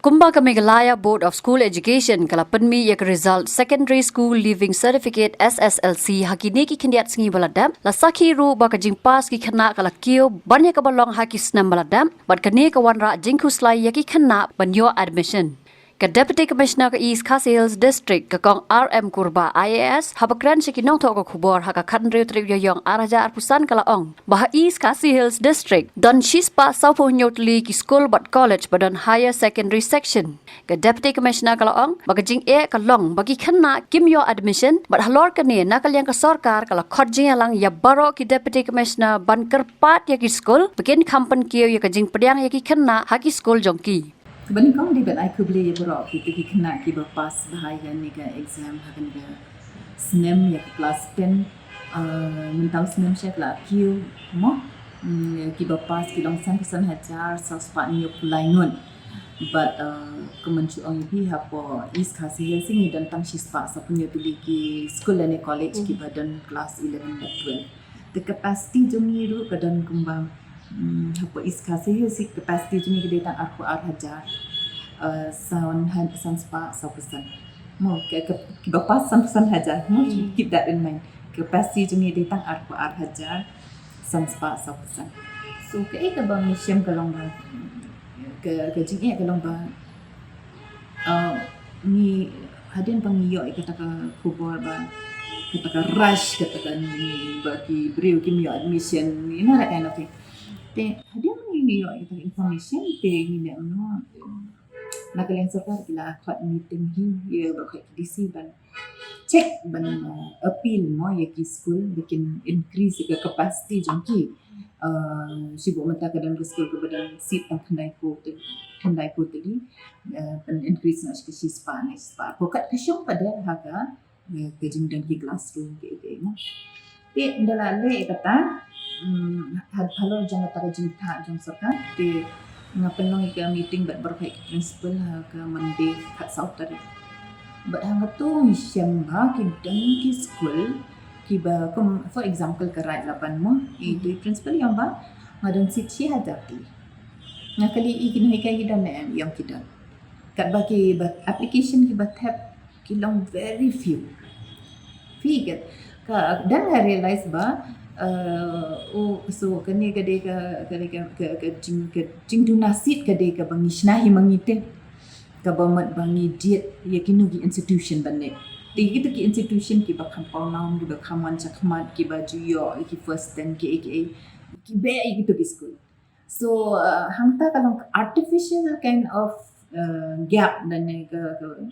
Kumbang ke Meghalaya Board of School Education kala penmi yak result Secondary School Leaving Certificate SSLC hakini ki kendiat singi baladam la sakhi ru ba ka jingpas ki khana kala kio banya ka balong haki snam baladam bat kane ka wanra jingkuslai yaki khana banyo admission. Ka Deputy Commissioner ka East Khasi Hills District ka kong RM Kurba IAS habakran si kinong to ka khubor ha ka khanriu triu yong araja arpusan kala ong bah East Khasi Hills District don shispa saupo nyotli ki school but college badon higher secondary section ka Deputy Commissioner kala ong bagajing ka long bagi khanna kimyo admission but halor kane nakal yang ka sarkar kala khojing lang ya baro ki Deputy Commissioner ban kerpat ya ki school begin kampan kio ya ka jing pediang ya ki khanna ha ki school jongki. Kebanyakan di bawah aku beli berok kita kena kita pas bahaya ni ke exam hakan ke SNM ya kelas 10 mentau SNM saya kelas Q mo kita pas kita langsung kesan hajar saspat ni pelainun but kemencu orang ini apa East Khasi Hills ni dan tang sispa sapunya tu di school dan college kita dan kelas 11 dan 12 the capacity jumi ru kedan kumbang apa East Khasi Hills capacity jumi kita tang aku hajar sound spa 100% mo ke bapa 100% hajar mo keep that in mind capacity jumi kita tang aku hajar spa 100% so ke bang mission kalong ba ke jing kalong ba ni hadin pangiyo kata ka kubor ba kata ka rush kata ka ni bagi beriu kimio admission you know that kind of thing te hadia ni yo ita information te ni no nakalian sarkar kila khat meeting hi ye ba khat DC ban check ban appeal mo ye ki school bikin increase ke capacity jongki sibo mata kadang school ke badan seat tang khandai ko tadi ban increase na ki Spanish pa pokat kasyong pada haga ke jingdan ki classroom ke mo te ndalale kata halo jangan pada jingta jong sarkar te ngapenong ke meeting bat berkai principal ke Monday kat South tadi bat hang tu mission ba ki dan ki school ki ba for example ke right lapan mo itu principal yang ba ngadan sitsi hadati ngakali ikin hikai dan yang kita kat bagi application ki ba tab ki long very few figure dan I realize ba so kene kade ke jing dunasit kade ke bangisnahi mangite ka bamat bangi diet yakinu ki institution banne ti gitu ki institution ki bakam paunam ki bakam wancha khmat ki baju yo ki first 10 ki be gitu ki school so hangta kalong artificial kind of gap dan ke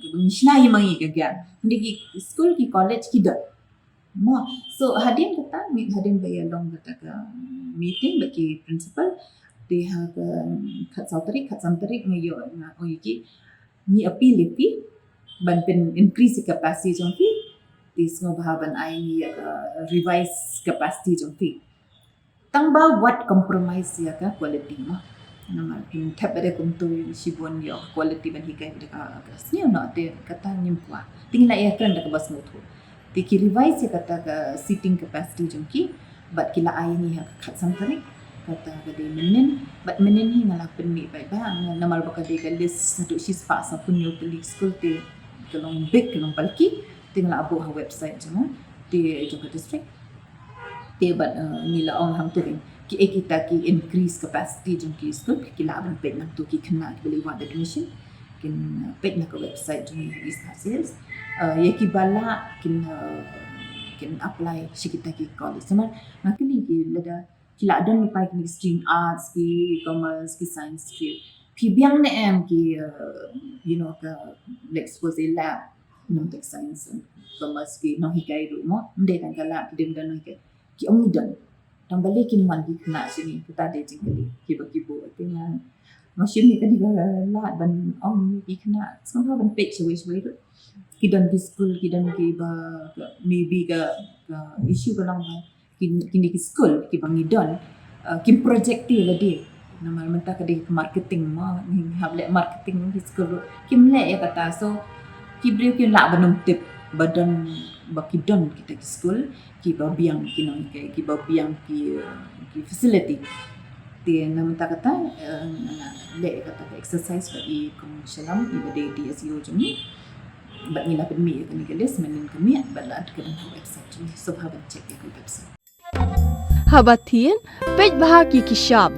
bangisnahi mangi ke gap ndi ki school ki college ki dak mo so hadin bayalong kata ke meeting bagi principal dia ke kat santri ngayo ki ni appeal ban pen increase capacity jongpi this ngobahaban ai ni revise capacity jongpi tangba what compromise ya ka quality mo nama pin tab ada kuntu sibon yo quality ban hikai ka asni no te kata nyimpa tingla ya kan dak bas mutu Tiki revise ya kata ke seating capacity jongki but kila ai ni kat santri kata gade menen but menen hi ngalapen mi bai ba namal bakade ka list satu sispa sa punyo teli school te kalong big kalong palki tingla abu ha website jamo te joka district te but nila ong hang turing ki kita ki increase capacity jongki school kila aban pet nak tu ki kena beli want admission kin pet nak website jong East Khasi Hills yaki bala kin apply sikita ki college sama makni ki lada kila adan lupai ki stream arts ki commerce ki science stream pi biang ne em ki you know ka expose lab no tech science commerce ki no hikai ru mo nde kan kala ki dem dan hikai ki om dan tambali kin man ki kena sini kita de jingli ki bakibo dengan machine ni kan la ban om ki kena somehow ban page ways way kidan ki school kidan ki ba maybe ka issue kalang kini ki school ki bangidon ki project ti ladi nama menta ka di marketing ma ni hable marketing ki school ki mle ya kata so ki brio ki la banum tip badan bakidon kita ki school ki ba biang ki nang ki ba biang ki facility Dia nama tak kata le kata exercise bagi komisional iba di SEO jemi. Bat ni dapat mi kan gelis menin kami balat ke website ni. So have check ke website. Habatin pej bahagi kishap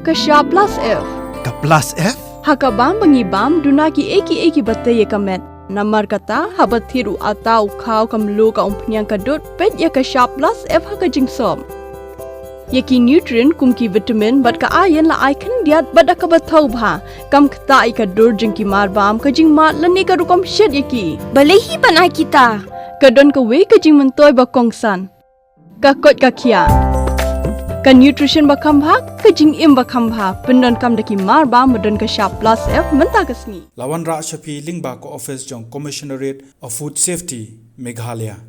plus F. Ka plus F? Hakabam bangibam dunaki eki batay kamet. Namar kata habathiru atau kau kamlu ka umpnyang kadut pej ya kishap plus F hakajing som. Yaki nutrient kumki vitamin bat ka ayan la icon diat bat ka bathau bha kam khta ai ka dur jing ki mar bam ka jing mat lani ka rukom shed yaki balehi banai kita ka don ka we ka jing mentoy ba kongsan ka kot ka khia ka nutrition ba kham bha ka jing im ba kham bha pendon kam daki mar bam modon ka sharp plus F menta kasni Lawan Ra Shafi Lingba ko office jong Commissionerate of Food Safety Meghalaya